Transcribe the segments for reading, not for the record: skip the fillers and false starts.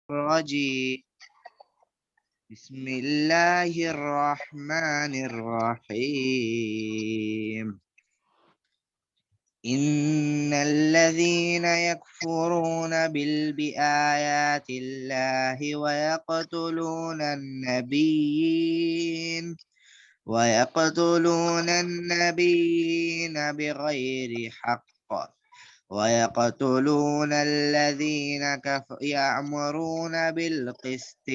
الرجيم بسم الله الرحمن الرحيم إن الذين يكفرون بآيات الله ويقتلون النبيين بغير حق ويقتلون الذين يأمرون بالقسط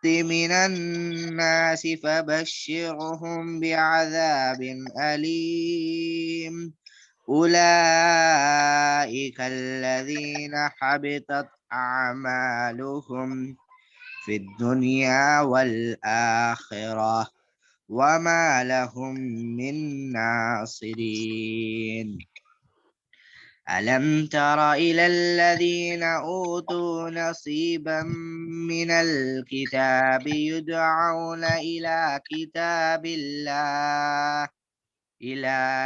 من الناس فبشرهم بعذاب أليم أولئك الذين حبطت أعمالهم في الدنيا والآخرة وما لهم من ناصرين ألم تر إلى الذين أوتوا نصيبا من الكتاب يدعون إلى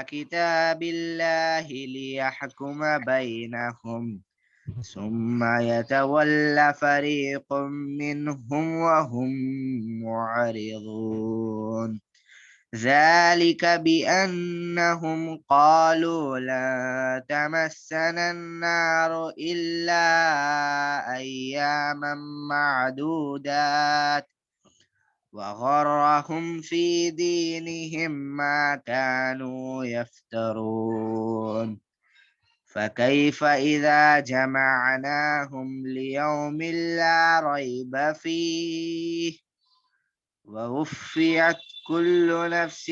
كتاب الله ليحكم بينهم ثم يتولى فريق منهم وهم معرضون ذلك بأنهم قالوا لا تمسنا النار إلا أياما معدودات وغرهم في دينهم ما كانوا يفترون فكيف إذا جمعناهم ليوم لا ريب فيه ووفيت كل نفس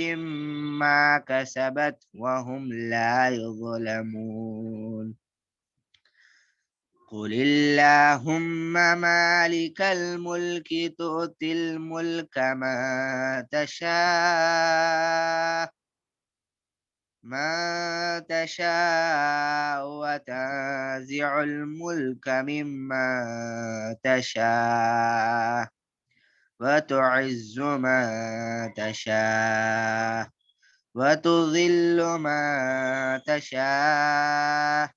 ما كسبت وهم لا يظلمون قل اللهم مالك الملك تؤتي الملك ما تشاء وتنزع الملك مما تشاء وتعز ما تشاء وتذل ما تشاء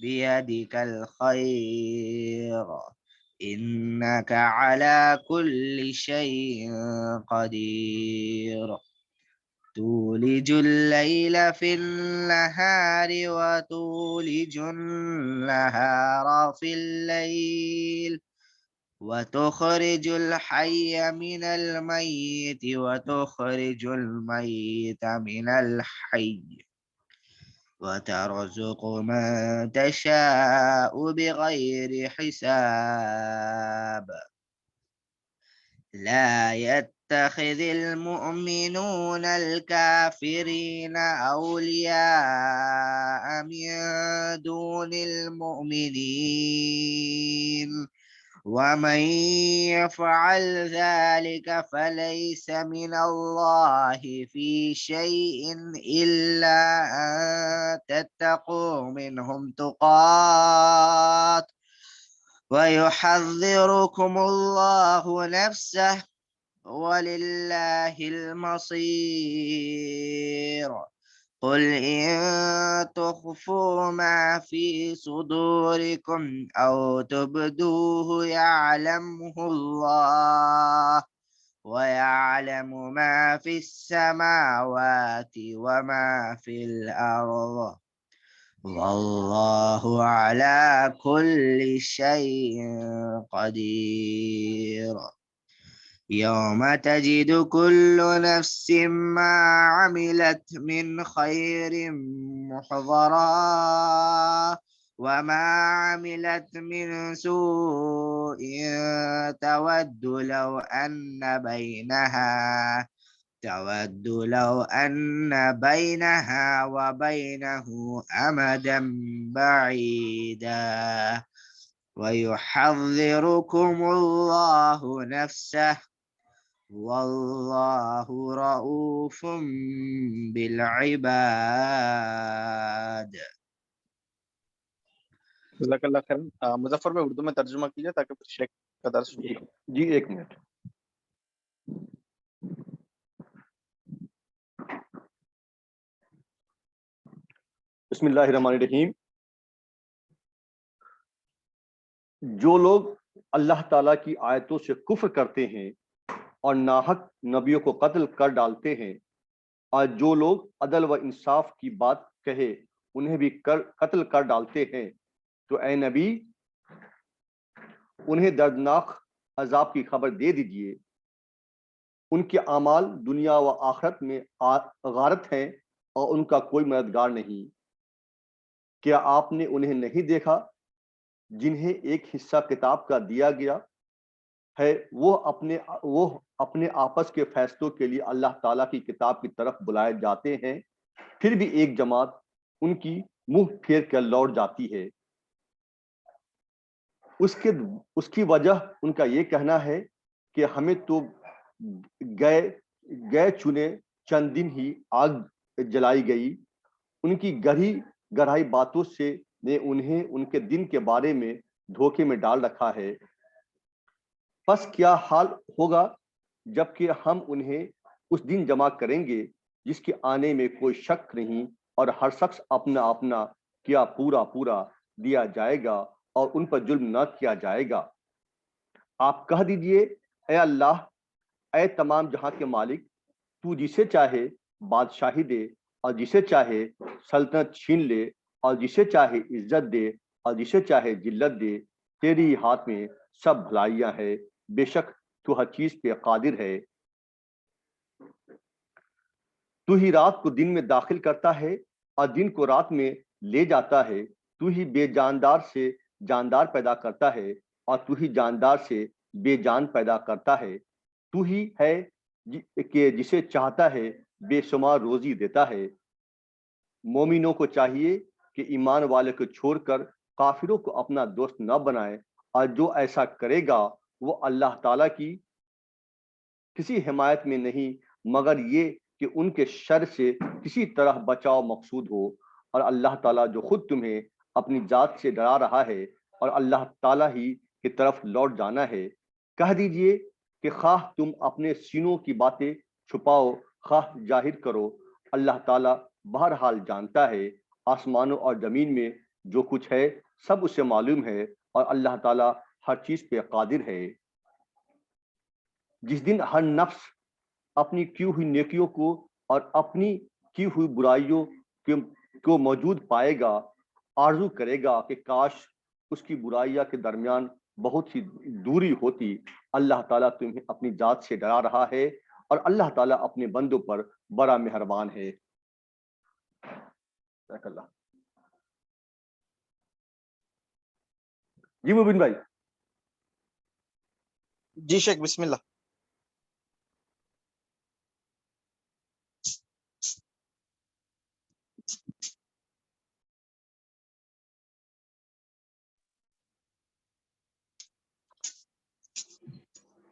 بيدك الخير إنك على كل شيء قدير تولج الليل في النهار وتولج النهار في الليل وتخرج الحي من الميت وتخرج الميت من الحي وترزق من تشاء بغير حساب لا يتخذ المؤمنون الكافرين أولياء من دون المؤمنين ومن يفعل ذلك فليس من الله في شيء إلا أن تتقوا منهم تقات ويحذركم الله نفسه ولله المصير قل إن تخفوا ما في صدوركم أو تبدوه يعلمه الله ويعلم ما في السماوات وما في الأرض والله على كل شيء قدير يوم تجد كل نفس ما عملت من خير محضرا وما عملت من سوء تود لو أن بينها وبينه أمدا بعيدا ويحذركم الله نفسه والله رؤوف بالعباد. جزاک اللہ خیر. مظفر میں اردو میں ترجمہ کیجیے تاکہ پھر شیخ کا درس شروع ہو. جی ایک منٹ. بسم اللہ الرحمن الرحیم. جو لوگ اللہ تعالیٰ کی آیتوں سے کفر کرتے ہیں اور ناحق نبیوں کو قتل کر ڈالتے ہیں، اور جو لوگ عدل و انصاف کی بات کہے انہیں بھی قتل کر ڈالتے ہیں، تو اے نبی انہیں دردناک عذاب کی خبر دے دیجئے۔ ان کے اعمال دنیا و آخرت میں غارت ہیں اور ان کا کوئی مددگار نہیں۔ کیا آپ نے انہیں نہیں دیکھا جنہیں ایک حصہ کتاب کا دیا گیا ہے؟ وہ اپنے آپس کے فیصلوں کے لیے اللہ تعالیٰ کی کتاب کی طرف بلائے جاتے ہیں، پھر بھی ایک جماعت ان کی منہ پھیر کر لوٹ جاتی ہے۔ اس کی وجہ ان کا یہ کہنا ہے کہ ہمیں تو گئے چنے چند دن ہی آگ جلائی گئی۔ ان کی گہرائی باتوں سے نے انہیں ان کے دن کے بارے میں دھوکے میں ڈال رکھا ہے۔ پس کیا حال ہوگا جبکہ ہم انہیں اس دن جمع کریں گے جس کے آنے میں کوئی شک نہیں، اور ہر شخص اپنا اپنا کیا پورا دیا جائے گا اور ان پر ظلم نہ کیا جائے گا۔ آپ کہہ دیجئے، اے اللہ، اے تمام جہاں کے مالک، تو جسے چاہے بادشاہی دے اور جسے چاہے سلطنت چھین لے، اور جسے چاہے عزت دے اور جسے چاہے ذلت دے، تیری ہاتھ میں سب بھلائیاں ہے، بے شک تو ہر چیز پہ قادر ہے۔ تو ہی رات کو دن میں داخل کرتا ہے اور دن کو رات میں لے جاتا ہے۔ تو ہی بے جاندار سے جاندار پیدا کرتا ہے اور تو ہی جاندار سے بے جان پیدا کرتا ہے۔ تو ہی ہے کہ جسے چاہتا ہے بے شمار روزی دیتا ہے۔ مومنوں کو چاہیے کہ ایمان والے کو چھوڑ کر کافروں کو اپنا دوست نہ بنائے، اور جو ایسا کرے گا وہ اللہ تعالیٰ کی کسی حمایت میں نہیں، مگر یہ کہ ان کے شر سے کسی طرح بچاؤ مقصود ہو۔ اور اللہ تعالیٰ جو خود تمہیں اپنی ذات سے ڈرا رہا ہے اور اللہ تعالیٰ ہی کی طرف لوٹ جانا ہے، کہہ دیجئے کہ خواہ تم اپنے سینوں کی باتیں چھپاؤ خواہ ظاہر کرو، اللہ تعالیٰ بہرحال جانتا ہے۔ آسمانوں اور زمین میں جو کچھ ہے سب اسے معلوم ہے، اور اللہ تعالیٰ ہر چیز پہ قادر ہے۔ جس دن ہر نفس اپنی کی ہوئی نیکیوں کو اور اپنی کی ہوئی برائیوں کو موجود پائے گا، آرزو کرے گا کہ کاش اس کی برائیاں کے درمیان بہت ہی دوری ہوتی۔ اللہ تعالیٰ تمہیں اپنی ذات سے ڈرا رہا ہے، اور اللہ تعالیٰ اپنے بندوں پر بڑا مہربان ہے۔ اللہ جی مبین بھائی۔ جی شیخ، بسم اللہ۔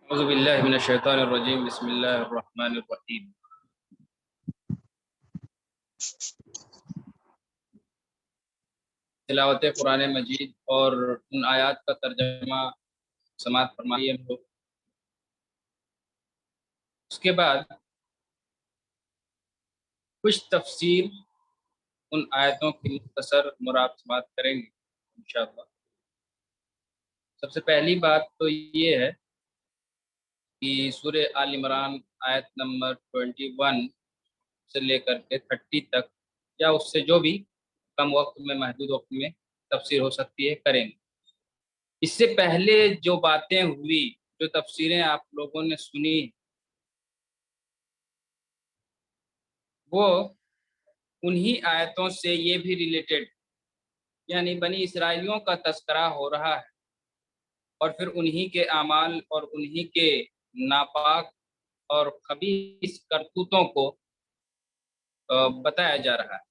اعوذ باللہ من الشیطان الرجیم، بسم اللہ الرحمن الرحیم۔ تلاوت قرآن مجید اور ان آیات کا ترجمہ سماعت فرمائیے ہم لوگ۔ اس کے بعد کچھ تفسیر ان آیتوں کی مختصر مراد سماعت کریں گے انشاءاللہ۔ سب سے پہلی بات تو یہ ہے کہ سورہ آل عمران آیت نمبر 21 سے لے کر کے 30 تک، یا اس سے جو بھی کم وقت میں محدود وقت میں تفسیر ہو سکتی ہے کریں گے۔ اس سے پہلے جو باتیں ہوئی، جو تفسیریں آپ لوگوں نے سنی، وہ انہی آیتوں سے یہ بھی ریلیٹڈ، یعنی بنی اسرائیلیوں کا تذکرہ ہو رہا ہے، اور پھر انہی کے اعمال اور انہی کے ناپاک اور خبیث کرتوتوں کو بتایا جا رہا ہے۔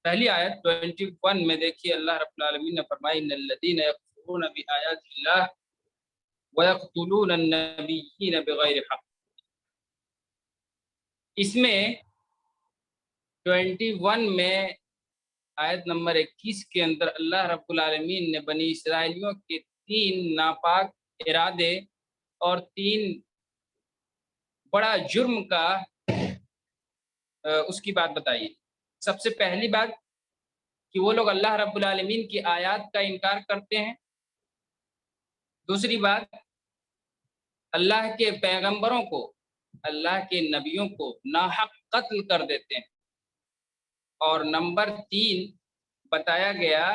پہلی آیت 21 میں دیکھیے، اللہ رب العالمین نے فرمائی ان الذین یکفرون بآیات اللہ ویقتلون النبیین بغیر حق۔ اس میں 21 میں آیت نمبر 21 کے اندر اللہ رب العالمین نے بنی اسرائیلیوں کے 3 ناپاک ارادے اور 3 بڑا جرم کا اس کی بات بتائی۔ سب سے پہلی بات کہ وہ لوگ اللہ رب العالمین کی آیات کا انکار کرتے ہیں، دوسری بات، اللہ کے پیغمبروں کو، اللہ کے نبیوں کو ناحق قتل کر دیتے ہیں۔ اور نمبر 3 بتایا گیا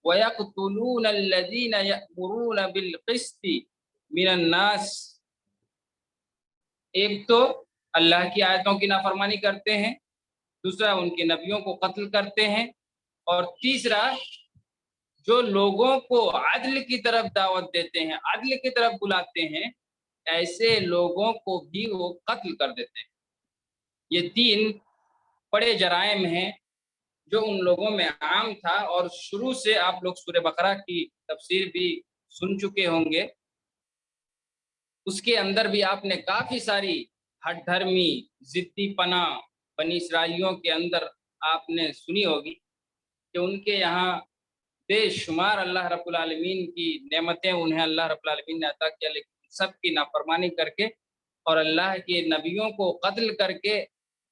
وَيَقْتُلُونَ الَّذِينَ يَأْمُرُونَ بِالْقِسْطِ مِنَ النَّاسِ، ایک تو اللہ کی آیتوں کی نافرمانی کرتے ہیں، دوسرا ان کے نبیوں کو قتل کرتے ہیں، اور تیسرا جو لوگوں کو عدل کی طرف دعوت دیتے ہیں، عدل کی طرف بلاتے ہیں، ایسے لوگوں کو بھی وہ قتل کر دیتے ہیں۔ یہ 3 بڑے جرائم ہیں جو ان لوگوں میں عام تھا، اور شروع سے آپ لوگ سورہ بقرہ کی تفسیر بھی سن چکے ہوں گے۔ اس کے اندر بھی آپ نے کافی ساری ہٹ دھرمی، ضدی پنا بنی اسرائیلیوں کے اندر آپ نے سنی ہوگی کہ ان کے یہاں بے شمار اللہ رب العالمین کی نعمتیں انہیں اللہ رب العالمین نے عطا کیا، لیکن سب کی نافرمانی کر کے اور اللہ کے نبیوں کو قتل کر کے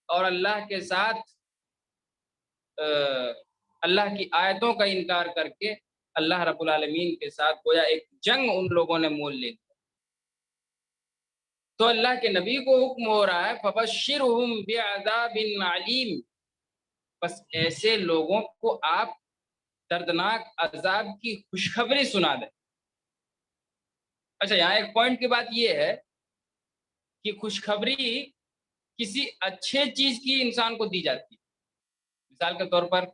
اور اللہ کے ساتھ اللہ کی آیتوں کا انکار کر کے اللہ رب العالمین کے ساتھ گویا ایک جنگ ان لوگوں نے مول لی۔ تو اللہ کے نبی کو حکم ہو رہا ہے فَبَشِّرْهُمْ بِعَذَابٍ عَلِيمٍ، بس ایسے لوگوں کو آپ دردناک عذاب کی خوشخبری سنا دیں۔ اچھا، یہاں ایک پوائنٹ کی بات یہ ہے کہ خوشخبری کسی اچھے چیز کی انسان کو دی جاتی ہے۔ مثال کے طور پر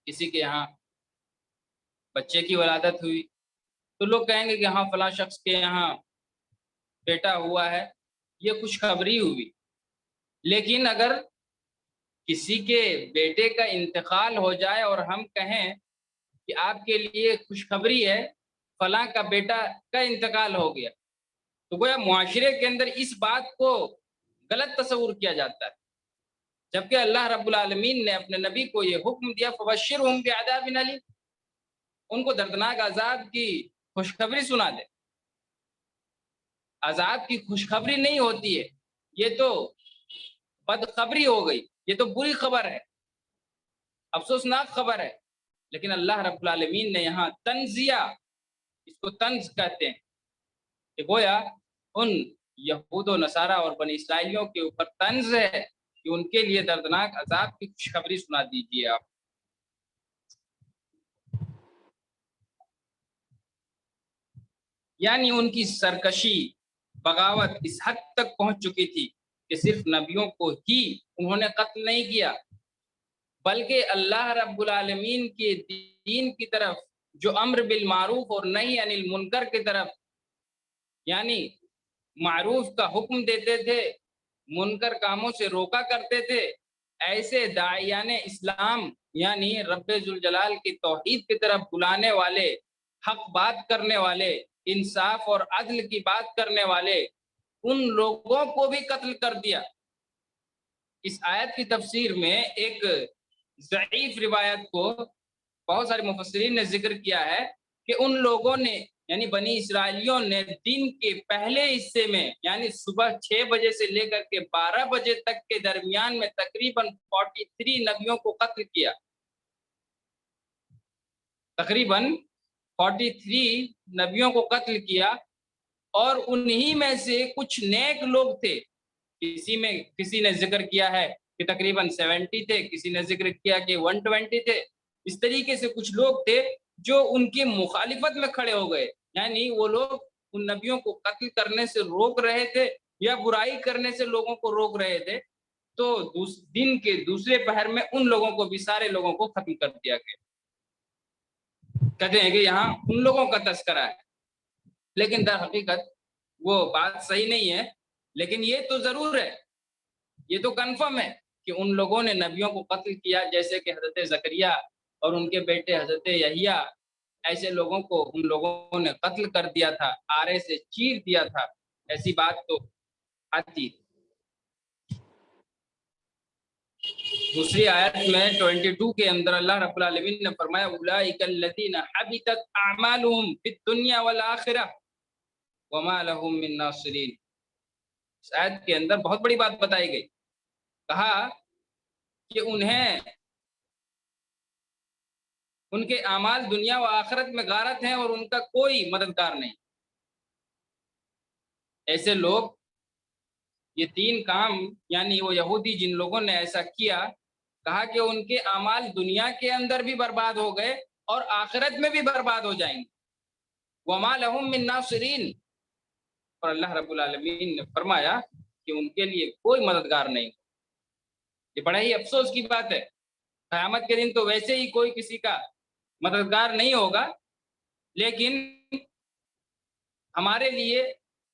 کسی کے یہاں بچے کی ولادت ہوئی تو لوگ کہیں گے کہ ہاں فلاں شخص کے یہاں بیٹا ہوا ہے، یہ خوشخبری ہوئی۔ لیکن اگر کسی کے بیٹے کا انتقال ہو جائے اور ہم کہیں کہ آپ کے لیے خوشخبری ہے فلاں کا بیٹا کا انتقال ہو گیا، تو گویا معاشرے کے اندر اس بات کو غلط تصور کیا جاتا ہے، جبکہ اللہ رب العالمین نے اپنے نبی کو یہ حکم دیا فَبَشِّرْهُمْ بِعَذَابٍ أَلِيمٍ، ان کو دردناک عذاب کی خوشخبری سنا دے۔ عذاب کی خوشخبری نہیں ہوتی ہے، یہ تو بدخبری ہو گئی، یہ تو بری خبر ہے، افسوسناک خبر ہے۔ لیکن اللہ رب العالمین نے یہاں تنزیہ، اس کو طنز کہتے ہیں، کہ گویا ان یہود و نصارہ اور بنی اسرائیلیوں کے اوپر طنز ہے کہ ان کے لیے دردناک عذاب کی خوشخبری سنا دیجیے آپ۔ یعنی ان کی سرکشی، بغاوت اس حد تک پہنچ چکی تھی کہ صرف نبیوں کو ہی انہوں نے قتل نہیں کیا، بلکہ اللہ رب العالمین کے دین کی طرف جو امر بالمعروف اور نہی عن المنکر کی طرف، یعنی معروف کا حکم دیتے تھے، منکر کاموں سے روکا کرتے تھے، ایسے داعیان اسلام یعنی رب ذوالجلال کی توحید کی طرف بلانے والے، حق بات کرنے والے، انصاف اور عدل کی بات کرنے والے، ان لوگوں کو بھی قتل کر دیا۔ اس آیت کی تفسیر میں ایک ضعیف روایت کو بہت سارے مفسرین نے ذکر کیا ہے کہ ان لوگوں نے یعنی بنی اسرائیلیوں نے دن کے پہلے حصے میں یعنی صبح 6 بجے سے لے کر کے 12 بجے تک کے درمیان میں تقریباً 43 نبیوں کو قتل کیا، تقریباً 43 نبیوں کو قتل کیا، اور انہی میں سے کچھ نیک لوگ تھے، کسی نے ذکر کیا ہے کہ تقریباً 70 تھے، کسی نے ذکر کیا کہ 120 تھے، اس طریقے سے کچھ لوگ تھے جو ان کی مخالفت میں کھڑے ہو گئے، یعنی وہ لوگ ان نبیوں کو قتل کرنے سے روک رہے تھے یا برائی کرنے سے لوگوں کو روک رہے تھے، تو دن کے دوسرے پہر میں ان لوگوں کو بھی سارے لوگوں کو ختم کر دیا گیا۔ کہتے ہیں کہ یہاں ان لوگوں کا تذکرہ ہے، لیکن در حقیقت وہ بات صحیح نہیں ہے، لیکن یہ تو ضرور ہے، یہ تو کنفرم ہے کہ ان لوگوں نے نبیوں کو قتل کیا، جیسے کہ حضرت زکریا اور ان کے بیٹے حضرت یحییٰ، ایسے لوگوں کو ان لوگوں نے قتل کر دیا تھا، آرے سے چیر دیا تھا، ایسی بات تو آتی۔ دوسری آیت میں 22 کے اندر اللہ رب العالمین نے فرمایا اولئک الذین حبطت اعمالهم فی الدنیا والآخرہ وما لهم من ناصرین۔ اس آیت کے اندر بہت بڑی بات بتائی گئی، کہا کہ انہیں ان کے اعمال دنیا و آخرت میں غارت ہیں اور ان کا کوئی مددگار نہیں۔ ایسے لوگ، یہ تین کام یعنی وہ یہودی جن لوگوں نے ایسا کیا، کہا کہ ان کے اعمال دنیا کے اندر بھی برباد ہو گئے اور آخرت میں بھی برباد ہو جائیں گے۔ وَمَا لَهُم مِّن نَاصِرِينَ، اور اللہ رب العالمین نے فرمایا کہ ان کے لیے کوئی مددگار نہیں۔ یہ بڑا ہی افسوس کی بات ہے، قیامت کے دن تو ویسے ہی کوئی کسی کا مددگار نہیں ہوگا، لیکن ہمارے لیے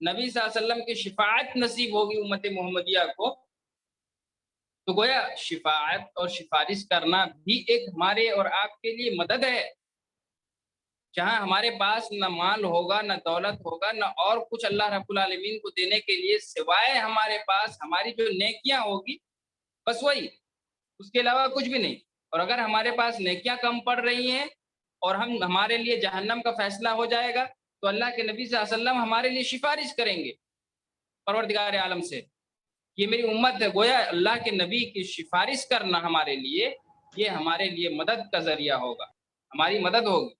نبی صلی اللہ علیہ وسلم کی شفاعت نصیب ہوگی امت محمدیہ کو، تو گویا شفاعت اور سفارش کرنا بھی ایک ہمارے اور آپ کے لیے مدد ہے۔ جہاں ہمارے پاس نہ مال ہوگا، نہ دولت ہوگا، نہ اور کچھ اللہ رب العالمین کو دینے کے لیے سوائے ہمارے پاس ہماری جو نیکیاں ہوگی، بس وہی، اس کے علاوہ کچھ بھی نہیں۔ اور اگر ہمارے پاس نیکیاں کم پڑ رہی ہیں اور ہمارے لیے جہنم کا فیصلہ ہو جائے گا، تو اللہ کے نبی صلی اللہ علیہ وسلم ہمارے لیے سفارش کریں گے پروردگار عالم سے، یہ میری امت ہے۔ گویا اللہ کے نبی کی سفارش کرنا ہمارے لیے، یہ ہمارے لیے مدد کا ذریعہ ہوگا، ہماری مدد ہوگی۔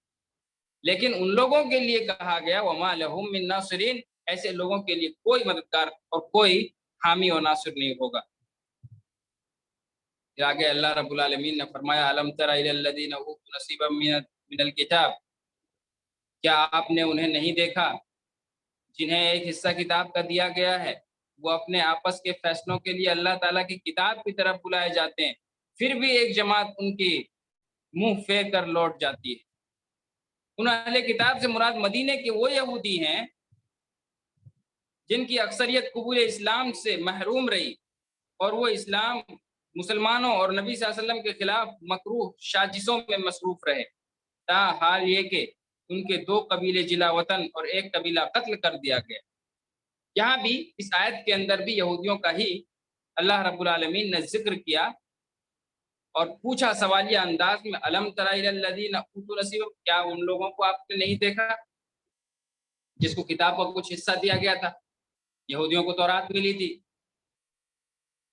لیکن ان لوگوں کے لیے کہا گیا وَمَا لَهُم مِّن نَاصِرِينَ، ایسے لوگوں کے لیے کوئی مددگار اور کوئی حامی و ناصر نہیں ہوگا۔ آگے اللہ رب العالمین نے فرمایا أَلَمْ تَرَ إِلَى الَّذِينَ أُوتُوا نَصِيبًا مِّنَ الْكِتَابِ، کیا آپ نے انہیں نہیں دیکھا جنہیں ایک حصہ کتاب کا دیا گیا ہے، وہ اپنے آپس کے فیصلوں کے لیے اللہ تعالیٰ کی کتاب کی طرف بلائے جاتے ہیں، پھر بھی ایک جماعت ان کی منہ پھیر کر لوٹ جاتی ہے۔ ان اہل کتاب سے مراد مدینے کے وہ یہودی ہیں جن کی اکثریت قبول اسلام سے محروم رہی، اور وہ اسلام، مسلمانوں اور نبی صلی اللہ علیہ وسلم کے خلاف مکروہ سازشوں میں مصروف رہے، حال یہ کہ ان کے 2 قبیلے جلا وطن اور ایک قبیلہ قتل کر دیا گیا۔ یہاں بھی اس آیت کے اندر بھی یہودیوں کا ہی اللہ رب العالمین نے ذکر کیا اور پوچھا سوالیہ انداز میں، أَلَمْ تَرَ إِلَى الَّذِينَ أُوتُوا نَصِيبًا، کیا ان لوگوں کو آپ نے نہیں دیکھا جس کو کتاب کا کچھ حصہ دیا گیا تھا؟ یہودیوں کو تورات ملی تھی،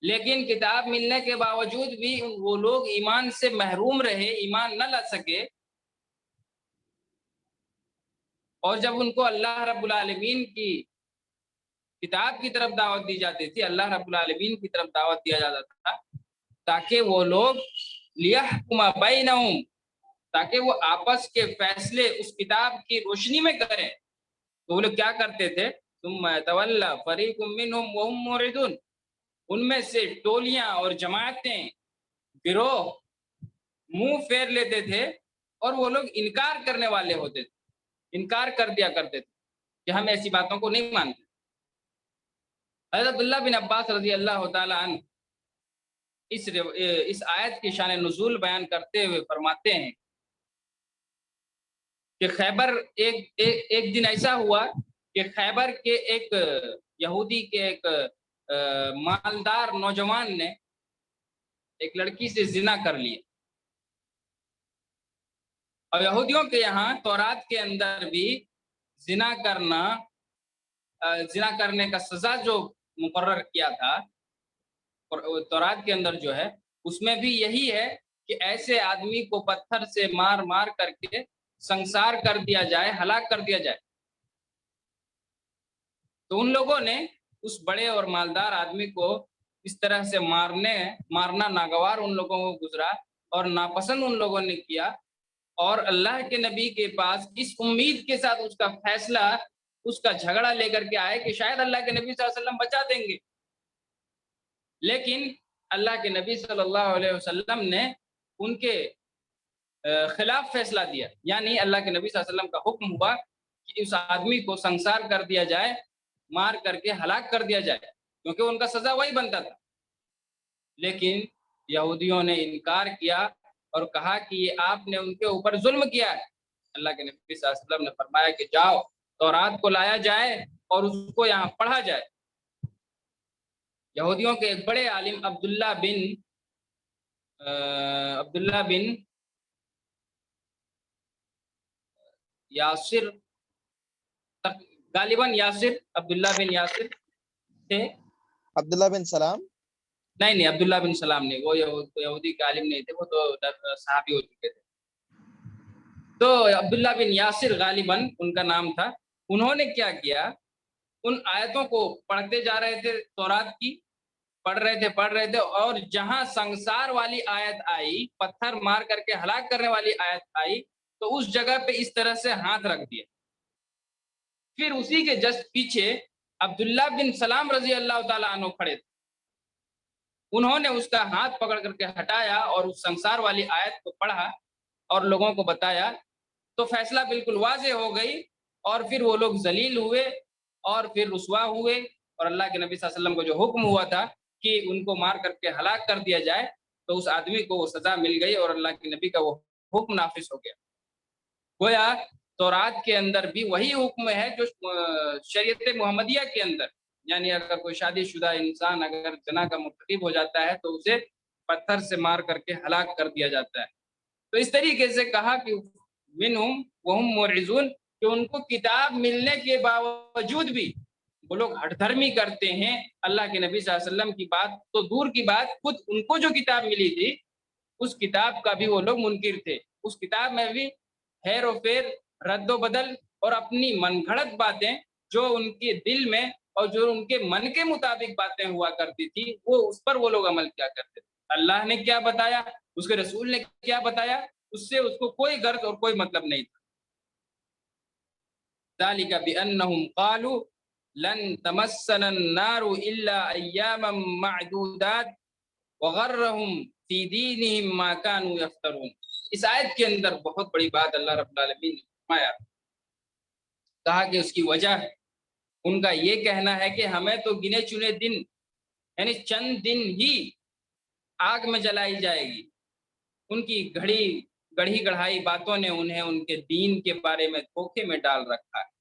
لیکن کتاب ملنے کے باوجود بھی وہ لوگ ایمان سے محروم رہے، ایمان نہ لا سکے، اور جب ان کو اللہ رب العالمین کی کتاب کی طرف دعوت دی جاتی تھی، اللہ رب العالمین کی طرف دعوت دیا جاتا تھا تاکہ وہ لوگ لِيَحْكُمَ بَيْنَهُمْ، تاکہ وہ آپس کے فیصلے اس کتاب کی روشنی میں کریں، تو وہ لوگ کیا کرتے تھے؟ ثُمَّ يَتَوَلَّى فَرِيقٌ مِّنْهُمْ وَهُمْ مُعْرِضُونَ، ان میں سے ٹولیاں اور جماعتیں، گروہ منہ پھیر لیتے تھے اور وہ لوگ انکار کرنے والے ہوتے تھے، انکار کر دیا کرتے تھے کہ ہم ایسی باتوں کو نہیں مانتے۔ حضرت عبداللہ بن عباس رضی اللہ تعالیٰ عنہ اس آیت کی شان نزول بیان کرتے ہوئے فرماتے ہیں کہ خیبر ایک دن ایسا ہوا کہ خیبر کے ایک یہودی کے ایک مالدار نوجوان نے ایک لڑکی سے زنا کر لیا، اور یہودیوں کے یہاں تورات کے اندر بھی زنا کرنے کا سزا جو مقرر کیا تھا تورات کے اندر جو ہے، اس میں بھی یہی ہے کہ ایسے آدمی کو پتھر سے مار مار کر کے سنسار کر دیا جائے، ہلاک کر دیا جائے۔ تو ان لوگوں نے اس بڑے اور مالدار آدمی کو اس طرح سے مارنا ناگوار ان لوگوں کو گزرا اور ناپسند ان لوگوں نے کیا، اور اللہ کے نبی کے پاس اس امید کے ساتھ اس کا فیصلہ، اس کا جھگڑا لے کر کے آئے کہ شاید اللہ کے نبی صلی اللہ علیہ وسلم بچا دیں گے، لیکن اللہ کے نبی صلی اللہ علیہ وسلم نے ان کے خلاف فیصلہ دیا، یعنی اللہ کے نبی صلی اللہ علیہ وسلم کا حکم ہوا کہ اس آدمی کو سنسار کر دیا جائے، مار کر کے ہلاک کر دیا جائے، کیونکہ ان کا سزا وہی بنتا تھا۔ لیکن یہودیوں نے انکار کیا اور کہا کہ یہ آپ نے ان کے اوپر ظلم کیا ہے۔ اللہ کے نبی صلی اللہ علیہ وسلم نے فرمایا کہ جاؤ تورات کو لایا جائے اور اس کو یہاں پڑھا جائے۔ یہودیوں کے ایک بڑے عالم عبداللہ بن یاسر، غالباً یاسر، عبداللہ بن یاسر تھے۔ عبداللہ بن سلام؟ نہیں، عبداللہ بن سلام نہیں، وہ یہودی کے عالم نہیں تھے، وہ تو صحابی ہو چکے تھے۔ تو عبداللہ بن یاسر غالباً ان کا نام تھا، انہوں نے کیا کیا، ان آیتوں کو پڑھتے جا رہے تھے، تورات کی پڑھ رہے تھے، اور جہاں سنسار والی آیت آئی، پتھر مار کر کے ہلاک کرنے والی آیت آئی، تو اس جگہ پہ اس طرح سے ہاتھ رکھ دیا۔ پھر اسی کے جسٹ پیچھے عبداللہ بن سلام رضی اللہ تعالیٰ عنہ کھڑے تھے، انہوں نے اس کا ہاتھ پکڑ کر کے ہٹایا اور اس سنسار والی آیت کو پڑھا اور لوگوں کو بتایا، تو فیصلہ بالکل واضح ہو گئی، اور پھر وہ لوگ ذلیل ہوئے اور پھر رسوا ہوئے، اور اللہ کے نبی صلی اللہ علیہ وسلم کو جو حکم ہوا تھا کہ ان کو مار کر کے ہلاک کر دیا جائے، تو اس آدمی کو وہ سزا مل گئی اور اللہ کے نبی کا وہ حکم نافذ ہو گیا۔ گویا تورات کے اندر بھی وہی حکم ہے جو شریعت محمدیہ کے اندر، یعنی اگر کوئی شادی شدہ انسان اگر زنا کا مرتکب ہو جاتا ہے تو اسے پتھر سے مار کر کے ہلاک کر دیا جاتا ہے۔ تو اس طریقے سے کہا کہ منہم وہم معرضون، کہ ان کو کتاب ملنے کے باوجود بھی وہ لوگ ہٹ دھرمی کرتے ہیں اللہ کے نبی صلی اللہ علیہ وسلم کی بات تو دور کی بات، خود ان کو جو کتاب ملی تھی اس کتاب کا بھی وہ لوگ منکر تھے۔ اس کتاب میں بھی ہیر و پھیر، رد و بدل اور اپنی من گھڑت باتیں جو ان کے دل میں اور جو ان کے من کے مطابق باتیں ہوا کرتی تھی، وہ اس پر وہ لوگ عمل کیا کرتے تھے۔ اللہ نے کیا بتایا، اس کے رسول نے کیا بتایا، اس سے اس کو کوئی غرض اور کوئی مطلب نہیں تھا۔ ذالک بانہم قالوا لن تمسنا النار الا ایاما معدودات وغرہم فی دینہم ما کانوا یفترون۔ اس آیت کے اندر بہت بڑی بات اللہ رب العالمین نے فرمایا، کہا کہ اس کی وجہ ہے ان کا یہ کہنا ہے کہ ہمیں تو گنے چنے دن، یعنی چند دن ہی آگ میں جلائی جائے گی۔ ان کی گڑھی گڑھائی باتوں نے انہیں ان کے دین کے بارے میں دھوکے میں ڈال رکھا ہے۔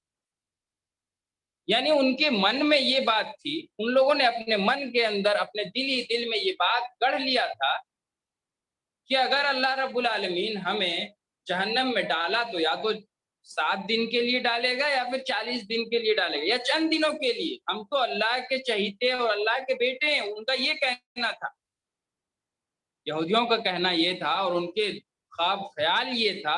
یعنی ان کے من میں یہ بات تھی، ان لوگوں نے اپنے من کے اندر، اپنے دل میں یہ بات گڑھ لیا تھا کہ اگر اللہ رب العالمین ہمیں جہنم میں ڈالا تو یا تو 7 دن کے لیے ڈالے گا یا پھر 40 دن کے لیے ڈالے گا یا چند دنوں کے لیے۔ ہم تو اللہ کے چہیتے اور اللہ کے بیٹے ہیں، ان کا یہ کہنا تھا، یہودیوں کا کہنا یہ تھا، اور ان کے خواب خیال یہ تھا،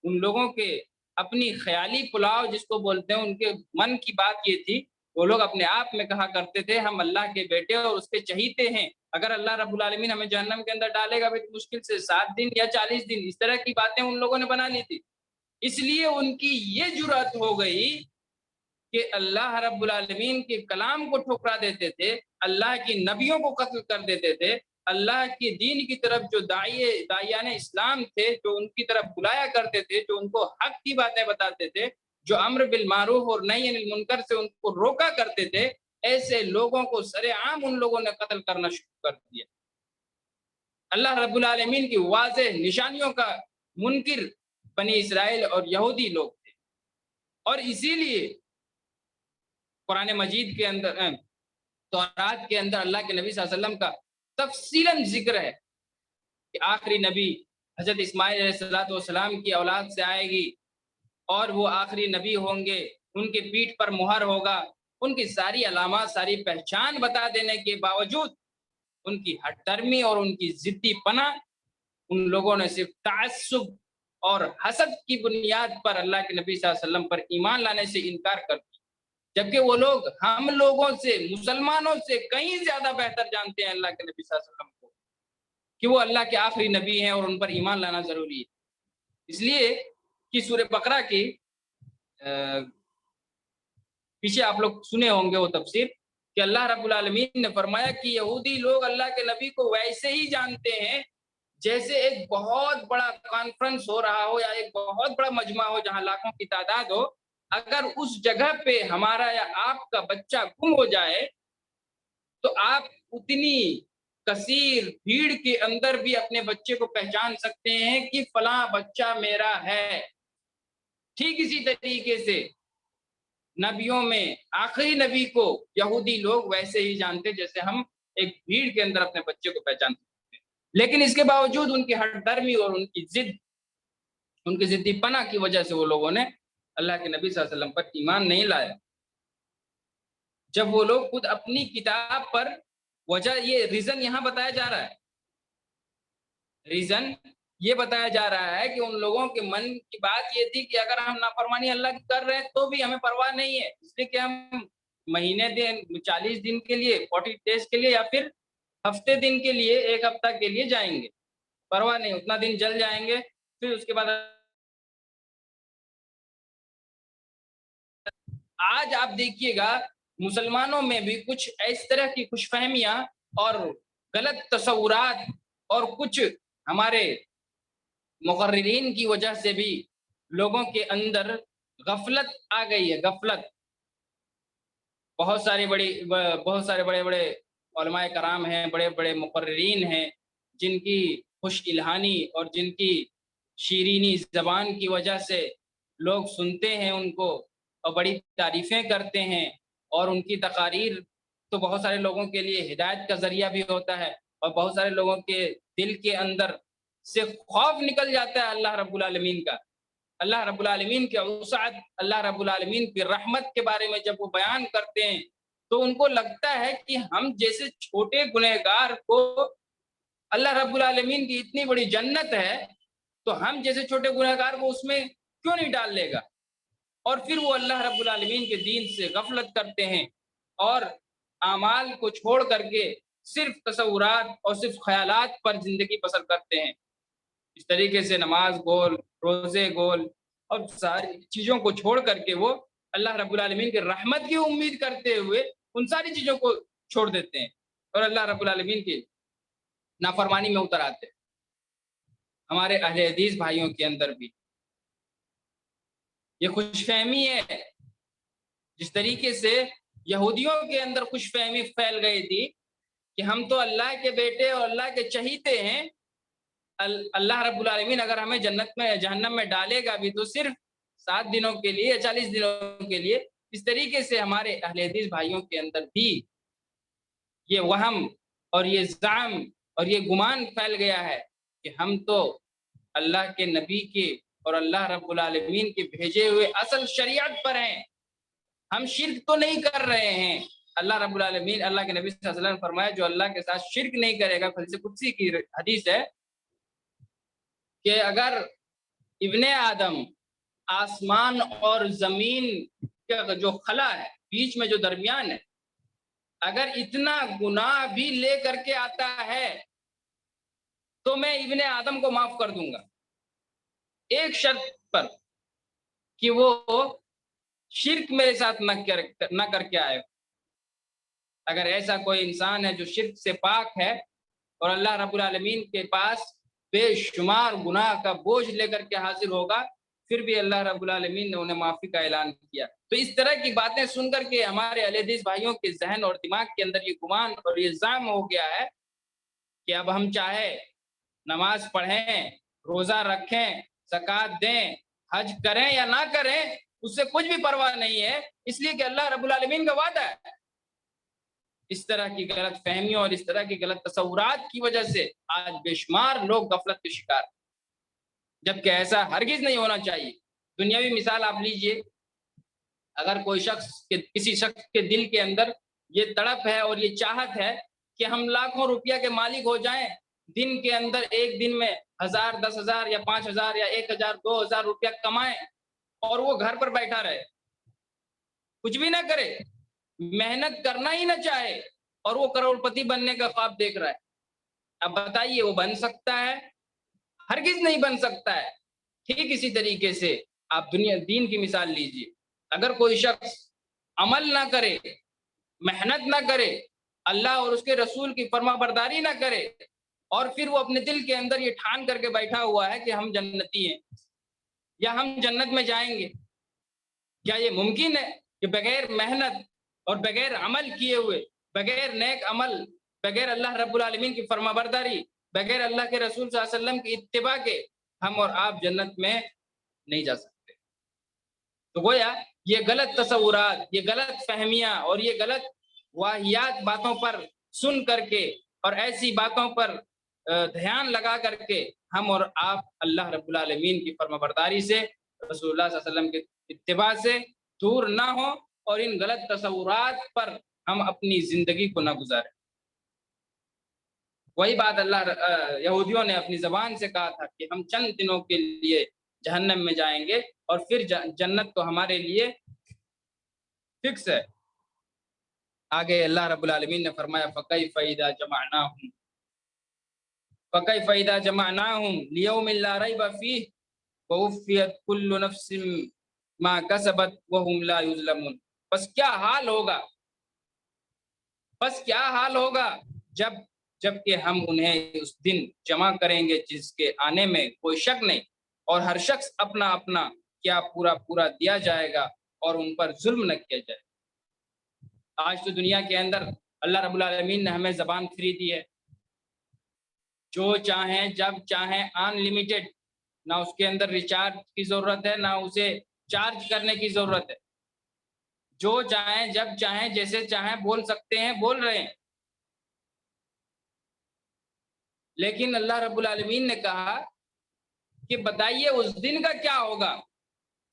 ان لوگوں کے اپنی خیالی پلاؤ جس کو بولتے ہیں، ان کے من کی بات یہ تھی، وہ لوگ اپنے آپ میں کہا کرتے تھے ہم اللہ کے بیٹے اور اس کے چہیتے ہیں، اگر اللہ رب العالمین ہمیں جہنم کے اندر ڈالے گا تو مشکل سے 7 دن یا 40 دن، اس طرح کی باتیں ان لوگوں نے بنا لی تھی۔ اس لیے ان کی یہ جرأت ہو گئی کہ اللہ رب العالمین کے کلام کو ٹھکرا دیتے تھے، اللہ کی نبیوں کو قتل کر دیتے تھے، اللہ کے دین کی طرف جو داعیان اسلام تھے، جو ان کی طرف بلایا کرتے تھے، جو ان کو حق کی باتیں بتاتے تھے، جو امر بالمعروف اور نہی عن المنکر سے ان کو روکا کرتے تھے، ایسے لوگوں کو سر عام ان لوگوں نے قتل کرنا شروع کر دیا۔ اللہ رب العالمین کی واضح نشانیوں کا منکر بنی اسرائیل اور یہودی لوگ تھے، اور اسی لیے قرآن مجید کے اندر، تورات کے اندر اللہ کے نبی صلی اللہ علیہ وسلم کا تفصیلاً ذکر ہے کہ آخری نبی حضرت اسماعیل علیہ السلام کی اولاد سے آئے گی اور وہ آخری نبی ہوں گے، ان کے پیٹھ پر مہر ہوگا۔ ان کی ساری علامات، ساری پہچان بتا دینے کے باوجود ان کی ہٹ درمی اور ان کی ضدی پنا، ان لوگوں نے صرف تعصب اور حسد کی بنیاد پر اللہ کے نبی صلی اللہ علیہ وسلم پر ایمان لانے سے انکار کر دیا، جبکہ وہ لوگ ہم لوگوں سے، مسلمانوں سے کہیں زیادہ بہتر جانتے ہیں اللہ کے نبی صلی اللہ علیہ وسلم کو، کہ وہ اللہ کے آخری نبی ہیں اور ان پر ایمان لانا ضروری ہے۔ اس لیے کہ سورہ بقرہ کی پیچھے آپ لوگ سنے ہوں گے وہ تفسیر، کہ اللہ رب العالمین نے فرمایا کہ یہودی لوگ اللہ کے نبی کو ویسے ہی جانتے ہیں جیسے ایک بہت بڑا کانفرنس ہو رہا ہو یا ایک بہت بڑا مجمع ہو جہاں لاکھوں کی تعداد ہو، اگر اس جگہ پہ ہمارا یا آپ کا بچہ گم ہو جائے تو آپ اتنی کثیر بھیڑ کے اندر بھی اپنے بچے کو پہچان سکتے ہیں کہ فلاں بچہ میرا ہے۔ ٹھیک اسی طریقے سے نبیوں میں آخری نبی کو یہودی لوگ ویسے ہی جانتے جیسے ہم ایک بھیڑ کے اندر اپنے بچے کو پہچان سکتے ہیں، لیکن اس کے باوجود ان کی ہٹ درمی اور ان کی ضد، ان کی ضدی پناہ کی وجہ سے وہ لوگوں نے اللہ کے نبی صلی اللہ علیہ وسلم پر ایمان نہیں لایا۔ جب وہ لوگ خود اپنی کتاب پر، وجہ یہ ریزن یہاں بتایا جا رہا ہے، ریزن یہ بتایا جا رہا ہے کہ ان لوگوں کے من کی بات یہ تھی کہ اگر ہم نافرمانی اللہ کی کر رہے ہیں تو بھی ہمیں پرواہ نہیں ہے، اس لیے کہ ہم مہینے دن 40 دن کے لیے 40 ڈیز کے لیے یا پھر ہفتے دن کے لیے 1 ہفتہ کے لیے جائیں گے، پرواہ نہیں، اتنا دن جل جائیں گے، پھر اس کے بعد آج آپ دیکھیے گا مسلمانوں میں بھی کچھ اس طرح کی خوش فہمیاں اور غلط تصورات اور کچھ ہمارے مقررین کی وجہ سے بھی لوگوں کے اندر غفلت آ گئی ہے، غفلت۔ بہت سارے بڑے بڑے علماء کرام ہیں، بڑے بڑے مقررین ہیں، جن کی خوش الہانی اور جن کی شیرینی زبان کی وجہ سے لوگ سنتے ہیں ان کو اور بڑی تعریفیں کرتے ہیں، اور ان کی تقاریر تو بہت سارے لوگوں کے لیے ہدایت کا ذریعہ بھی ہوتا ہے، اور بہت سارے لوگوں کے دل کے اندر سے خوف نکل جاتا ہے اللہ رب العالمین کا، اللہ رب العالمین کے وسعت، اللہ رب العالمین کی رحمت کے بارے میں جب وہ بیان کرتے ہیں تو ان کو لگتا ہے کہ ہم جیسے چھوٹے گنہگار کو اللہ رب العالمین کی اتنی بڑی جنت ہے تو ہم جیسے چھوٹے گنہگار کو اس میں کیوں نہیں ڈال لے گا، اور پھر وہ اللہ رب العالمین کے دین سے غفلت کرتے ہیں اور اعمال کو چھوڑ کر کے صرف تصورات اور صرف خیالات پر زندگی بسر کرتے ہیں۔ اس طریقے سے نماز گول، روزے گول اور ساری چیزوں کو چھوڑ کر کے وہ اللہ رب العالمین کے رحمت کی امید کرتے ہوئے ان ساری چیزوں کو چھوڑ دیتے ہیں اور اللہ رب العالمین کی نافرمانی میں اتر آتے ہیں۔ ہمارے اہل حدیث بھائیوں کے اندر بھی یہ خوش فہمی ہے، جس طریقے سے یہودیوں کے اندر خوش فہمی پھیل گئی تھی کہ ہم تو اللہ کے بیٹے اور اللہ کے چہیتے ہیں، اللہ رب العالمین اگر ہمیں جہنم میں ڈالے گا بھی تو صرف 7 دنوں کے لیے یا 40 دنوں کے لیے۔ اس طریقے سے ہمارے اہل حدیث بھائیوں کے اندر بھی یہ وہم اور یہ زعم اور یہ گمان پھیل گیا ہے کہ ہم تو اللہ کے نبی کے اور اللہ رب العالمین کے بھیجے ہوئے اصل شریعت پر ہیں، ہم شرک تو نہیں کر رہے ہیں۔ اللہ رب العالمین، اللہ کے نبی صلی اللہ علیہ وسلم نے فرمایا جو اللہ کے ساتھ شرک نہیں کرے گا، حدیث قدسی کی حدیث ہے کہ اگر ابن آدم آسمان اور زمین کا جو خلا ہے، بیچ میں جو درمیان ہے، اگر اتنا گناہ بھی لے کر کے آتا ہے تو میں ابن آدم کو معاف کر دوں گا، ایک شرط پر کہ وہ شرک میرے ساتھ نہ کر کے آئے۔ اگر ایسا کوئی انسان ہے جو شرک سے پاک ہے اور اللہ رب العالمین کے پاس بے شمار گناہ کا بوجھ لے کر کے حاضر ہوگا، پھر بھی اللہ رب العالمین نے انہیں معافی کا اعلان کیا۔ تو اس طرح کی باتیں سن کر کے ہمارے اہل حدیث بھائیوں کے ذہن اور دماغ کے اندر یہ گمان اور یہ زعم ہو گیا ہے کہ اب ہم چاہے نماز پڑھیں، روزہ رکھیں، زکوٰۃ دیں، حج کریں یا نہ کریں، اس سے کچھ بھی پرواہ نہیں ہے، اس لیے کہ اللہ رب العالمین کا وعدہ ہے۔ اس طرح کی غلط فہمیوں اور اس طرح کی غلط تصورات کی وجہ سے آج بے شمار لوگ غفلت کے شکار، جبکہ ایسا ہرگز نہیں ہونا چاہیے۔ دنیاوی مثال آپ لیجئے، اگر کوئی کسی شخص کے دل کے اندر یہ تڑپ ہے اور یہ چاہت ہے کہ ہم لاکھوں روپیہ کے مالک ہو جائیں، دن کے اندر ایک دن میں 1000 10,000 یا 5,000 یا 1,000 2,000 روپیہ کمائیں اور وہ گھر پر بیٹھا رہے، کچھ بھی نہ کرے، محنت کرنا ہی نہ چاہے، اور وہ کروڑ پتی بننے کا خواب دیکھ رہا ہے، اب بتائیے وہ بن سکتا ہے؟ ہرگز نہیں بن سکتا ہے۔ ٹھیک اسی طریقے سے آپ دین کی مثال لیجئے، اگر کوئی شخص عمل نہ کرے، محنت نہ کرے، اللہ اور اس کے رسول کی فرما برداری نہ کرے، اور پھر وہ اپنے دل کے اندر یہ ٹھان کر کے بیٹھا ہوا ہے کہ ہم جنتی ہیں یا ہم جنت میں جائیں گے، کیا یہ ممکن ہے کہ بغیر محنت اور بغیر عمل کیے ہوئے، بغیر نیک عمل، بغیر اللہ رب العالمین کی فرما برداری، بغیر اللہ کے رسول صلی اللہ علیہ وسلم کی اتباع کے ہم اور آپ جنت میں نہیں جا سکتے؟ تو گویا یہ غلط تصورات، یہ غلط فہمیاں اور یہ غلط واہیات باتوں پر سن کر کے اور ایسی باتوں پر دھیان لگا کر کے ہم اور آپ اللہ رب العالمین کی فرما برداری سے، رسول اللہ صلی اللہ علیہ وسلم کے اتباع سے دور نہ ہوں اور ان غلط تصورات پر ہم اپنی زندگی کو نہ گزاریں۔ وہی بات یہودیوں نے اپنی زبان سے کہا تھا کہ ہم چند دنوں کے لیے جہنم میں جائیں گے اور پھر جنت تو ہمارے لیے فکس ہے۔ آگے اللہ رب العالمین نے فرمایا فَكَيْفَ إِذَا جَمَعْنَاهُمْ فَكَيْفَ إِذَا جَمَعْنَاهُمْ لِيَوْمٍ لَا رَيْبَ فِيهِ وَوُفِّيَتْ كُلُّ نَفْسٍ مَا كَسَبَتْ وَهُمْ لَا يُظْلَمُونَ۔ بس کیا حال ہوگا جب کہ ہم انہیں اس دن جمع کریں گے جس کے آنے میں کوئی شک نہیں، اور ہر شخص اپنا اپنا کیا پورا دیا جائے گا اور ان پر ظلم نہ کیا جائے۔ آج تو دنیا کے اندر اللہ رب العالمین نے ہمیں زبان فری دی ہے، جو چاہیں جب چاہیں ان لمیٹڈ، نہ اس کے اندر ریچارج کی ضرورت ہے نہ اسے چارج کرنے کی ضرورت ہے، جو چاہیں جب چاہیں جیسے چاہیں بول سکتے ہیں، بول رہے ہیں۔ لیکن اللہ رب العالمین نے کہا کہ بتائیے اس دن کا کیا ہوگا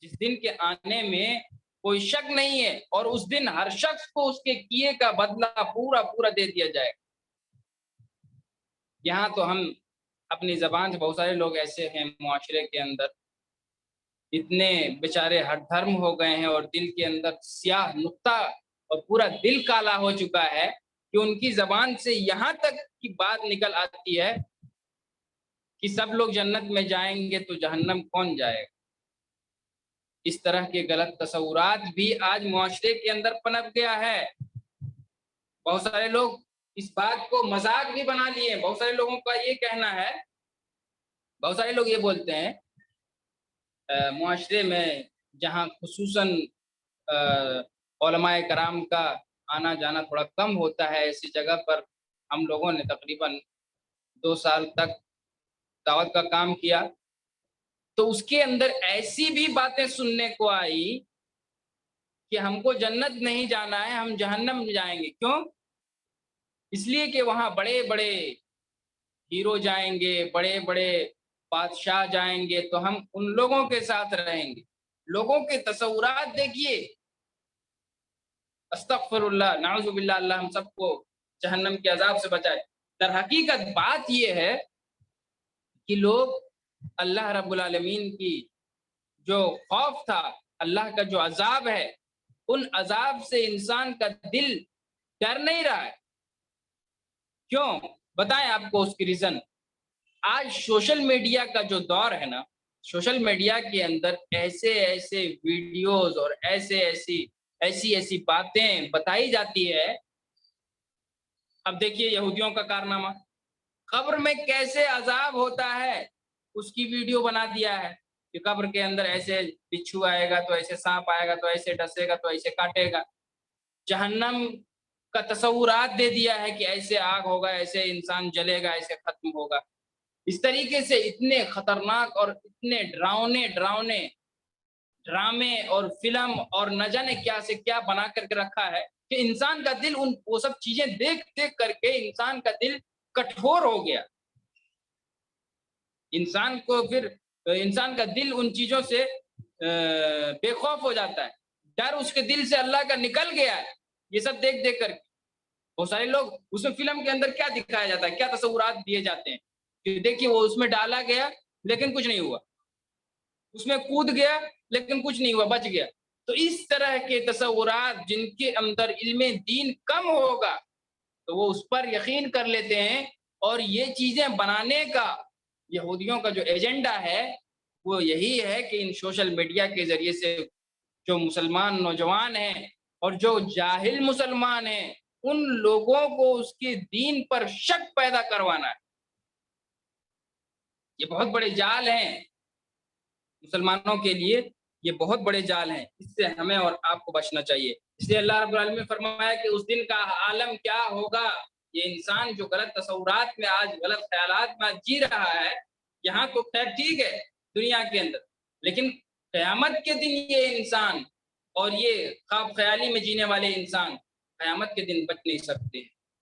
جس دن کے آنے میں کوئی شک نہیں ہے، اور اس دن ہر شخص کو اس کے کیے کا بدلہ پورا دے دیا جائے گا۔ یہاں تو ہم اپنی زبان سے، بہت سارے لوگ ایسے ہیں معاشرے کے اندر اتنے بیچارے ہر دھرم ہو گئے ہیں اور دل کے اندر سیاہ نقطہ اور پورا دل کالا ہو چکا ہے کہ ان کی زبان سے یہاں تک کی بات نکل آتی ہے کہ سب لوگ جنت میں جائیں گے تو جہنم کون جائے گا۔ اس طرح کے غلط تصورات بھی آج معاشرے کے اندر پنپ گیا ہے۔ بہت سارے لوگ اس بات کو مذاق بھی بنا لیے۔ بہت سارے لوگوں کا یہ کہنا ہے، بہت سارے لوگ یہ بولتے ہیں معاشرے میں جہاں خصوصاً علماء کرام کا آنا جانا تھوڑا کم ہوتا ہے، ایسی جگہ پر ہم لوگوں نے تقریباً 2 سال تک دعوت کا کام کیا، تو اس کے اندر ایسی بھی باتیں سننے کو آئی کہ ہم کو جنت نہیں جانا ہے، ہم جہنم جائیں گے۔ کیوں؟ اس لیے کہ وہاں بڑے بڑے ہیرو جائیں گے، بڑے بڑے بادشاہ جائیں گے تو ہم ان لوگوں کے ساتھ رہیں گے۔ لوگوں کے تصورات دیکھیے، استغفر اللہ، نعوذ باللہ، اللہ ہم سب کو جہنم کے عذاب سے بچائے۔ در حقیقت بات یہ ہے کہ لوگ اللہ رب العالمین کی جو خوف تھا، اللہ کا جو عذاب ہے، ان عذاب سے انسان کا دل ڈر نہیں رہا ہے۔ کیوں؟ بتائیں آپ کو اس کی ریزن۔ آج سوشل میڈیا کا جو دور ہے نا، سوشل میڈیا کے اندر ایسے ویڈیوز اور ایسی باتیں بتائی جاتی ہے۔ اب دیکھیے یہودیوں کا کارنامہ، قبر میں کیسے عذاب ہوتا ہے اس کی ویڈیو بنا دیا ہے کہ قبر کے اندر ایسے بچھو آئے گا تو ایسے سانپ آئے گا تو ایسے ڈسے گا تو ایسے کاٹے گا۔ جہنم کا تصورات دے دیا ہے کہ ایسے آگ ہوگا، ایسے انسان جلے گا، ایسے ختم ہوگا۔ اس طریقے سے اتنے خطرناک اور اتنے ڈراؤنے ڈرامے اور فلم اور نہ جانے کیا سے کیا بنا کر کے رکھا ہے کہ انسان کا دل وہ سب چیزیں دیکھ کر کے انسان کا دل کٹھور ہو گیا۔ انسان کا دل ان چیزوں سے بے خوف ہو جاتا ہے، ڈر اس کے دل سے اللہ کا نکل گیا ہے یہ سب دیکھ کر۔ بہت سارے لوگ اس میں فلم کے اندر کیا دکھایا جاتا ہے، کیا تصورات دیے جاتے ہیں کہ دیکھیے وہ اس میں ڈالا گیا لیکن کچھ نہیں ہوا، اس میں کود گیا لیکن کچھ نہیں ہوا، بچ گیا۔ تو اس طرح کے تصورات جن کے اندر علم دین کم ہوگا تو وہ اس پر یقین کر لیتے ہیں، اور یہ چیزیں بنانے کا یہودیوں کا جو ایجنڈا ہے وہ یہی ہے کہ ان سوشل میڈیا کے ذریعے سے جو مسلمان نوجوان ہیں اور جو جاہل مسلمان ہیں ان لوگوں کو اس کے دین پر شک پیدا کروانا ہے۔ یہ بہت بڑے جال ہیں مسلمانوں کے لیے، یہ بہت بڑے جال ہیں، اس سے ہمیں اور آپ کو بچنا چاہیے۔ اس لیے اللہ رب العالمین نے فرمایا کہ اس دن کا عالم کیا ہوگا۔ یہ انسان جو غلط تصورات میں آج، غلط خیالات میں آج جی رہا ہے، یہاں تو خیر ٹھیک ہے دنیا کے اندر، لیکن قیامت کے دن یہ انسان اور یہ خواب خیالی میں جینے والے انسان قیامت کے دن بچ نہیں سکتے۔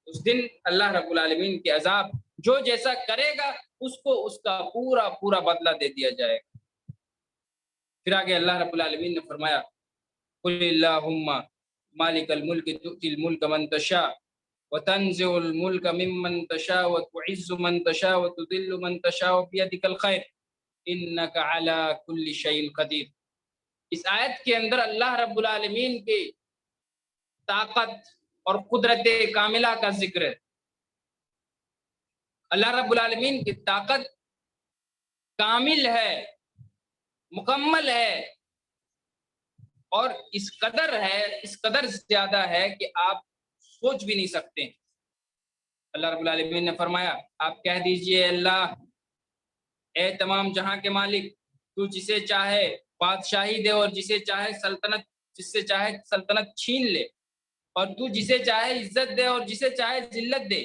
اس دن اللہ رب العالمین کے عذاب جو جیسا کرے گا اس کو اس کا پورا بدلہ دے دیا جائے گا۔ پھر آگے اللہ رب العالمین نے فرمایا قل اللہم مالک الملک تؤتی الملک من تشاء وتنزع الملك ممن تشاء وتعز من تشاء وتذل من تشاء بيدك الخير انك على كل شيء قدیر۔ اس آیت کے اندر اللہ رب العالمین کی طاقت اور قدرت کاملہ کا ذکر ہے۔ اللہ رب العالمین کی طاقت کامل ہے، مکمل ہے، اور اس قدر ہے، اس قدر زیادہ ہے کہ آپ سوچ بھی نہیں سکتے۔ اللہ رب العالمین نے فرمایا آپ کہہ دیجئے اللہ اے تمام جہاں کے مالک، تو جسے چاہے بادشاہی دے اور جسے چاہے سلطنت، جس سے چاہے سلطنت چھین لے، اور تو جسے چاہے عزت دے اور جسے چاہے ذلت دے،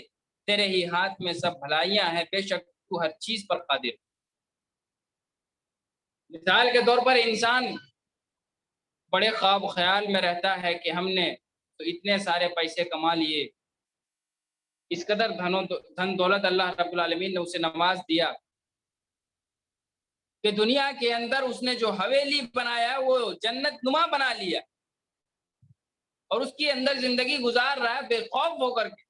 تیرے ہی ہاتھ میں سب بھلائیاں ہیں، بے شک تو ہر چیز پر قادر۔ مثال کے طور پر انسان بڑے خواب و خیال میں رہتا ہے کہ ہم نے تو اتنے سارے پیسے کما لیے، اس قدر دھن دولت اللہ رب العالمین نے اسے نواز دیا کہ دنیا کے اندر اس نے جو حویلی بنایا وہ جنت نما بنا لیا، اور اس کے اندر زندگی گزار رہا ہے بے خوف ہو کر کے۔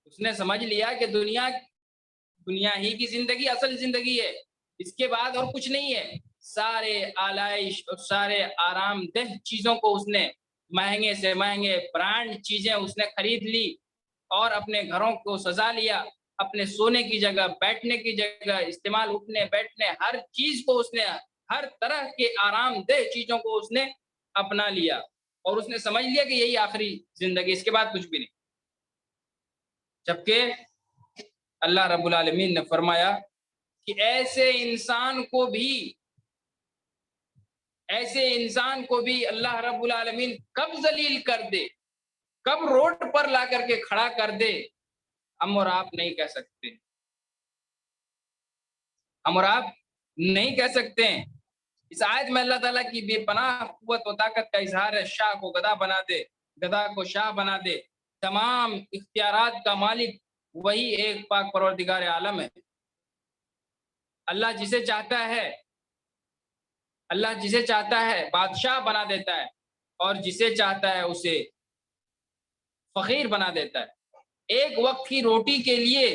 اس نے سمجھ لیا کہ دنیا ہی کی زندگی اصل زندگی ہے، اس کے بعد اور کچھ نہیں ہے۔ سارے آلائش اور سارے آرام دہ چیزوں کو اس نے، مہنگے سے مہنگے برانڈ چیزیں اس نے خرید لی اور اپنے گھروں کو سجا لیا، اپنے سونے کی جگہ، بیٹھنے کی جگہ استعمال، اٹھنے بیٹھنے ہر چیز کو اس نے، ہر طرح کے آرام دہ چیزوں کو اس نے اپنا لیا، اور اس نے سمجھ لیا کہ یہی آخری زندگی، اس کے بعد کچھ بھی نہیں۔ جبکہ اللہ رب العالمین نے فرمایا کہ ایسے انسان کو بھی اللہ رب العالمین کب ذلیل کر دے، کب روڈ پر لا کر کے کھڑا کر دے، ہم اور آپ نہیں کہہ سکتے، ہم اور آپ نہیں کہہ سکتے ہیں۔ اس آیت میں اللہ تعالیٰ کی بے پناہ قوت و طاقت کا اظہار ہے۔ شاہ کو گدا بنا دے، گدا کو شاہ بنا دے، تمام اختیارات کا مالک وہی ایک پاک پروردگار عالم ہے۔ اللہ جسے چاہتا ہے بادشاہ بنا دیتا ہے، اور جسے چاہتا ہے اسے فقیر بنا دیتا ہے، ایک وقت کی روٹی کے لیے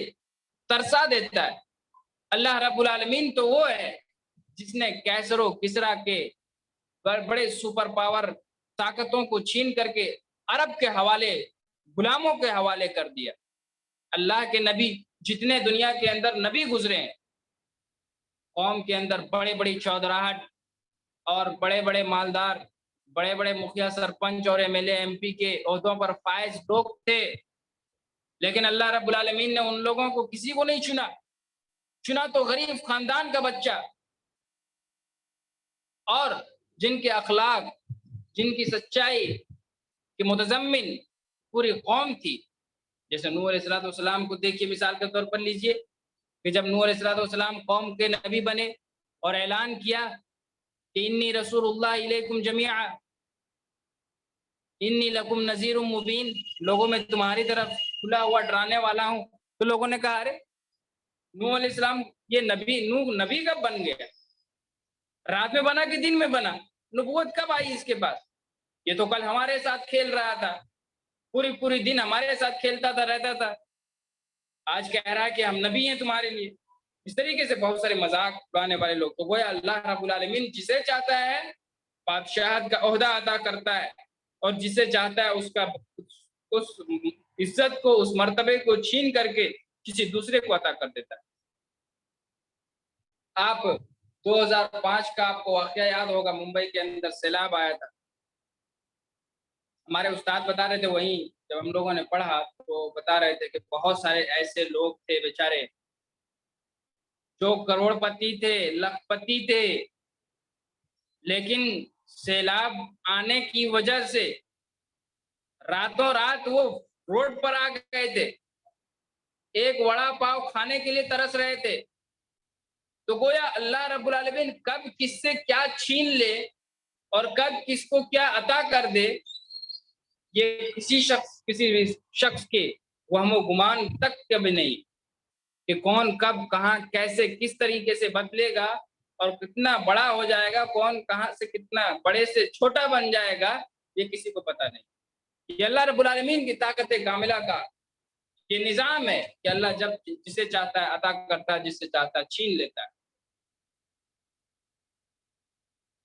ترسا دیتا ہے۔ اللہ رب العالمین تو وہ ہے جس نے کیسر و کسرا کے بڑے سپر پاور طاقتوں کو چھین کر کے عرب کے حوالے، غلاموں کے حوالے کر دیا۔ اللہ کے نبی جتنے دنیا کے اندر نبی گزرے ہیں، قوم کے اندر بڑے بڑی چودراہٹ اور بڑے بڑے مالدار، بڑے بڑے مکھیا، سرپنچ اور M L A, M P کے عہدوں پر فائز لوگ تھے، لیکن اللہ رب العالمین نے ان لوگوں کو کسی کو نہیں چنا تو غریب خاندان کا بچہ، اور جن کے اخلاق، جن کی سچائی کے متضمن پوری قوم تھی۔ جیسے نوح علیہ السلام کو دیکھیے، مثال کے طور پر لیجئے کہ جب نوح علیہ السلام قوم کے نبی بنے اور اعلان کیا کہ انی رسول اللہ علیکم جمیعا انی لکم نذیر مبین، لوگوں میں تمہاری طرف کھلا ہوا ڈرانے والا ہوں، تو لوگوں نے کہا ارے نوح علیہ السلام یہ نوح نبی کب بن گیا؟ رات میں بنا کہ دن میں بنا؟ نبوت کب آئی اس کے پاس؟ یہ تو کل ہمارے ساتھ کھیل رہا تھا، پوری دن ہمارے ساتھ کھیلتا تھا، رہتا تھا، آج کہہ رہا ہے کہ ہم نبی ہیں تمہارے لیے۔ اس طریقے سے بہت سارے مذاق اڑانے والے لوگ۔ تو گویا اللہ رب العالمین جسے چاہتا ہے بادشاہت کا عہدہ عطا کرتا ہے، اور جسے چاہتا ہے اس عزت کو، اس مرتبے کو چھین کر کے کسی دوسرے کو عطا کر دیتا ہے۔ آپ 2005 کا آپ کو واقعہ یاد ہوگا، ممبئی کے اندر سیلاب آیا تھا۔ ہمارے استاد بتا رہے تھے، وہیں جب ہم لوگوں نے پڑھا تو بتا رہے تھے کہ بہت سارے ایسے لوگ تھے بیچارے جو کروڑ پتی تھے، لاکھ پتی تھے، لیکن سیلاب آنے کی وجہ سے راتوں رات وہ روڈ پر آ گئے تھے، ایک وڑا پاؤ کھانے کے لیے ترس رہے تھے۔ تو گویا اللہ رب العالمین کب کس سے کیا چھین لے اور کب کس کو کیا عطا کر دے، یہ کسی بھی شخص کے وہم و گمان تک کبھی نہیں کہ کون کب کہاں کیسے کس طریقے سے بدلے گا اور کتنا بڑا ہو جائے گا، کون کہاں سے کتنا بڑے سے چھوٹا بن جائے گا، یہ کسی کو پتہ نہیں۔ یہ اللہ رب العالمین کی طاقت کاملہ کا یہ نظام ہے کہ اللہ جب جسے چاہتا ہے عطا کرتا ہے، جسے چاہتا ہے چھین لیتا ہے۔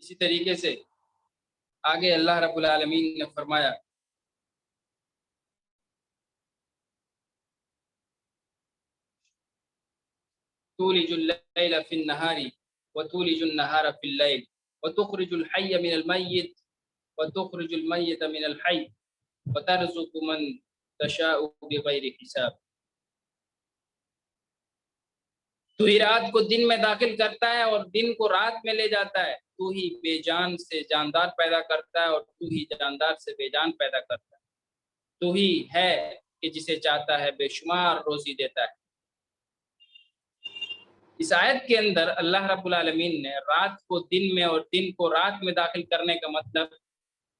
اسی طریقے سے آگے اللہ رب العالمین نے فرمایا تولج اللیل فی النہار وتولج النہار فی اللیل وتخرج الحی من المیت وتخرج المیت من الحی وترزق من تشاء بغیر حساب۔ تو ہی رات کو دن میں داخل کرتا ہے اور دن کو رات میں لے جاتا ہے، تو ہی بے جان سے جاندار پیدا کرتا ہے اور تو ہی جاندار سے بے جان پیدا کرتا ہے، تو ہی ہے کہ جسے چاہتا ہے بے شمار روزی دیتا ہے۔ اس آیت کے اندر اللہ رب العالمین نے رات کو دن میں اور دن کو رات میں داخل کرنے کا مطلب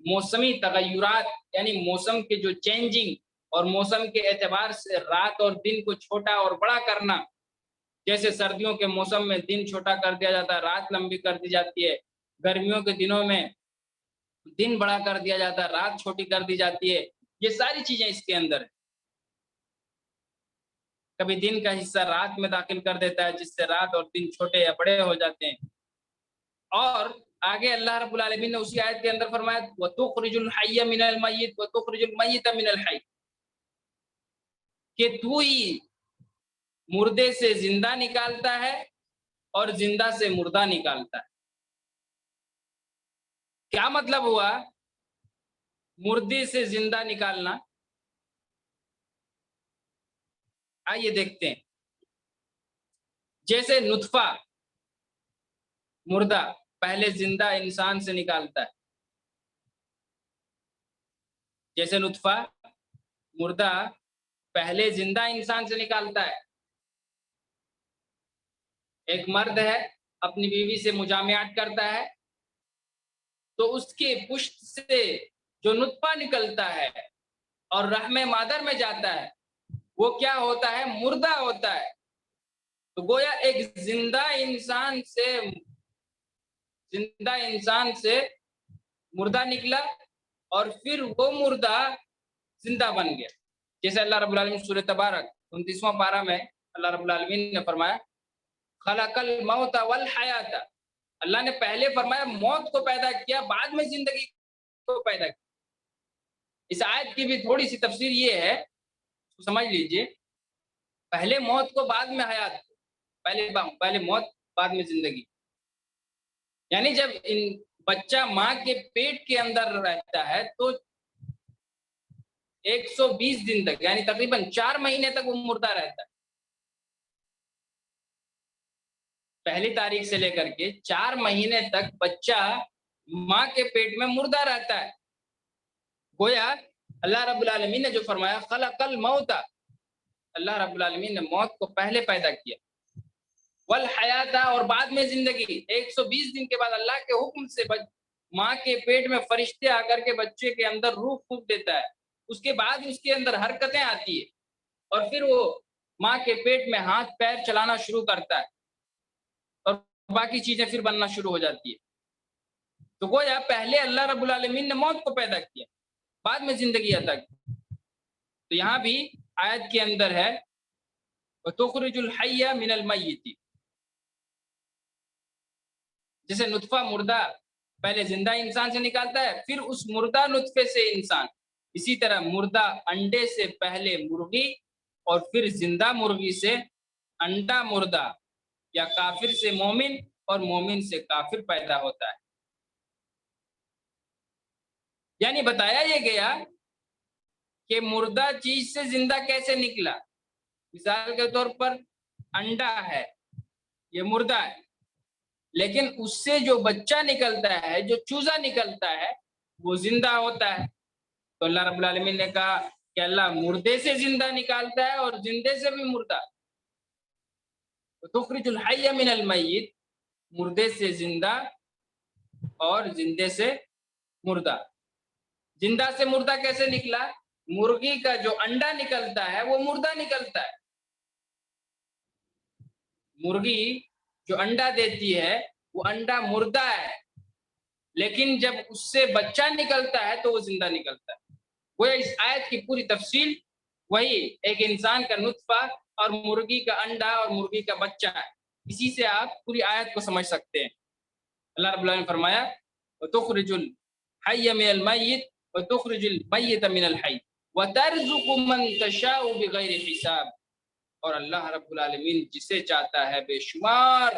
موسمی تغیرات، یعنی موسم کے جو چینجنگ اور موسم کے اعتبار سے رات اور دن کو چھوٹا اور بڑا کرنا، جیسے سردیوں کے موسم میں دن چھوٹا کر دیا جاتا ہے، رات لمبی کر دی جاتی ہے، گرمیوں کے دنوں میں دن بڑا کر دیا جاتا ہے، رات چھوٹی کر دی جاتی ہے، یہ ساری چیزیں اس کے اندر ہیں۔ کبھی دن کا حصہ رات میں داخل کر دیتا ہے جس سے رات اور دن چھوٹے یا بڑے ہو جاتے ہیں۔ اور آگے اللہ رب العالمین نے اسی آیت کے اندر فرمایا وَتُخْرِجُ الْحَيَّ مِنَ الْمَيِّتِ وَتُخْرِجُ الْمَيِّتَ مِنَ الْحَيِّ، کہ تو ہی مردے سے زندہ نکالتا ہے اور زندہ سے مردہ نکالتا ہے۔ کیا مطلب ہوا مردے سے زندہ نکالنا؟ آئیے دیکھتے ہیں۔ جیسے نطفہ مردہ پہلے زندہ انسان سے نکالتا ہے، جیسے نطفہ مردہ پہلے زندہ انسان سے نکالتا ہے۔ ایک مرد ہے اپنی بیوی سے مجامعات کرتا ہے تو اس کے پشت سے جو نطفہ نکلتا ہے اور رحم مادر میں جاتا ہے وہ کیا ہوتا ہے؟ مردہ ہوتا ہے۔ تو گویا ایک زندہ انسان سے مردہ نکلا اور پھر وہ مردہ زندہ بن گیا۔ جیسے اللہ رب العالمین سورہ تبارک 29واں پارہ میں اللہ رب العالمین نے فرمایا خلق الموت والحیات، اللہ نے پہلے فرمایا موت کو پیدا کیا، بعد میں زندگی کو پیدا کیا۔ اس آیت کی بھی تھوڑی سی تفسیر یہ ہے، سمجھ لیجئے، پہلے موت کو بعد میں حیات، پہلے موت بعد میں زندگی، یعنی جب بچہ ماں کے پیٹ کے اندر رہتا ہے تو 120 دن تک یعنی تقریباً 4 مہینے تک وہ مردہ رہتا ہے، پہلی تاریخ سے لے کر کے 4 مہینے تک بچہ ماں کے پیٹ میں مردہ رہتا ہے۔ گویا اللہ رب العالمین نے جو فرمایا خلق الموت، اللہ رب العالمین نے موت کو پہلے پیدا کیا، والحیات اور بعد میں زندگی۔ 120 دن کے بعد اللہ کے حکم سے ماں کے پیٹ میں فرشتے آ کر کے بچے کے اندر روح پھونک دیتا ہے، اس کے بعد اس کے اندر حرکتیں آتی ہے اور پھر وہ ماں کے پیٹ میں ہاتھ پیر چلانا شروع کرتا ہے اور باقی چیزیں پھر بننا شروع ہو جاتی ہے۔ تو گویا پہلے اللہ رب العالمین نے موت کو پیدا کیا، بعد میں زندگی عطا کی۔ تو یہاں بھی آیت کے اندر ہے وَتُخْرِجُ الْحَيَّ مِنَ الْمَيِّتِ، جیسے نطفہ مردہ پہلے زندہ انسان سے نکالتا ہے پھر اس مردہ نطفے سے انسان، اسی طرح مردہ انڈے سے پہلے مرغی اور پھر زندہ مرغی سے انڈا مردہ یا کافر سے مومن اور مومن سے کافر پیدا ہوتا ہے۔ یعنی بتایا یہ گیا کہ مردہ چیز سے زندہ کیسے نکلا۔ مثال کے طور پر انڈا ہے، یہ مردہ ہے، لیکن اس سے جو بچہ نکلتا ہے، جو چوزا نکلتا ہے، وہ زندہ ہوتا ہے۔ تو اللہ رب العالمین نے کہا کہ اللہ مردے سے زندہ نکالتا ہے اور زندے سے بھی مردہ۔ تخرج الحی من المیت، مردے سے زندہ اور زندے سے مردہ۔ زندہ سے مردہ کیسے نکلا؟ مرغی کا جو انڈا نکلتا ہے وہ مردہ نکلتا ہے، مرغی جو انڈا دیتی ہے وہ انڈا مردہ ہے، لیکن جب اس سے بچہ نکلتا ہے تو وہ زندہ نکلتا ہے۔ وہ اس آیت کی پوری تفصیل وہی ایک انسان کا نطفہ اور مرغی کا انڈا اور مرغی کا بچہ ہے، اسی سے آپ پوری آیت کو سمجھ سکتے ہیں۔ اللہ رب العالمین نے فرمایا وَتُخْرِجُ الْحَيَّ مِنَ الْمَيِّتِ وَتُخْرِجُ الْمَيِّتَ مِنَ الْحَيِّ وَتَرْزُقُ مَن تَشَاءُ بِغَيْرِ حِسَاب، اور اللہ رب العالمین جسے چاہتا ہے بے شمار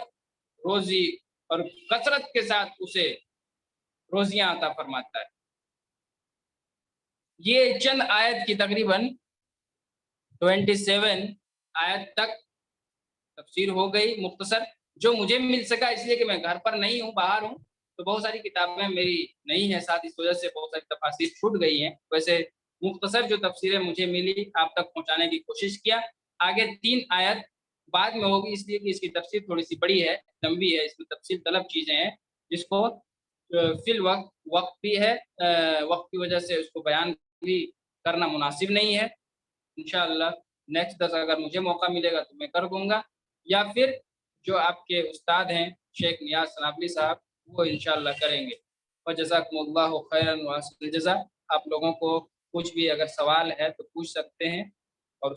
روزی اور کثرت کے ساتھ اسے روزیاں عطا فرماتا ہے۔ یہ چند آیت کی تقریباً 27 آیت تک تفسیر ہو گئی مختصر، جو مجھے مل سکا، اس لیے کہ میں گھر پر نہیں ہوں، باہر ہوں، تو بہت ساری کتابیں میری نہیں ہیں ساتھ، اس وجہ سے بہت ساری تفاسیر چھوٹ گئی ہیں۔ ویسے مختصر جو تفسیریں مجھے ملی آپ تک پہنچانے کی کوشش کیا۔ آگے 3 آیت بعد میں ہوگی، اس لیے کہ اس کی تفسیر تھوڑی سی بڑی ہے، لمبی ہے، اس میں تفصیل طلب چیزیں ہیں جس کو فی الوقت وقت بھی ہے، وقت کی وجہ سے اس کو بیان بھی کرنا مناسب نہیں ہے۔ انشاءاللہ نیکسٹ درس اگر مجھے موقع ملے گا تو میں کر دوں گا، یا پھر جو آپ کے استاد ہیں شیخ نیاز سنابلی صاحب وہ انشاءاللہ کریں گے۔ وجزاکم اللہ خیرا واحسن الجزاء۔ آپ لوگوں کو کچھ بھی اگر سوال ہے تو پوچھ سکتے ہیں اور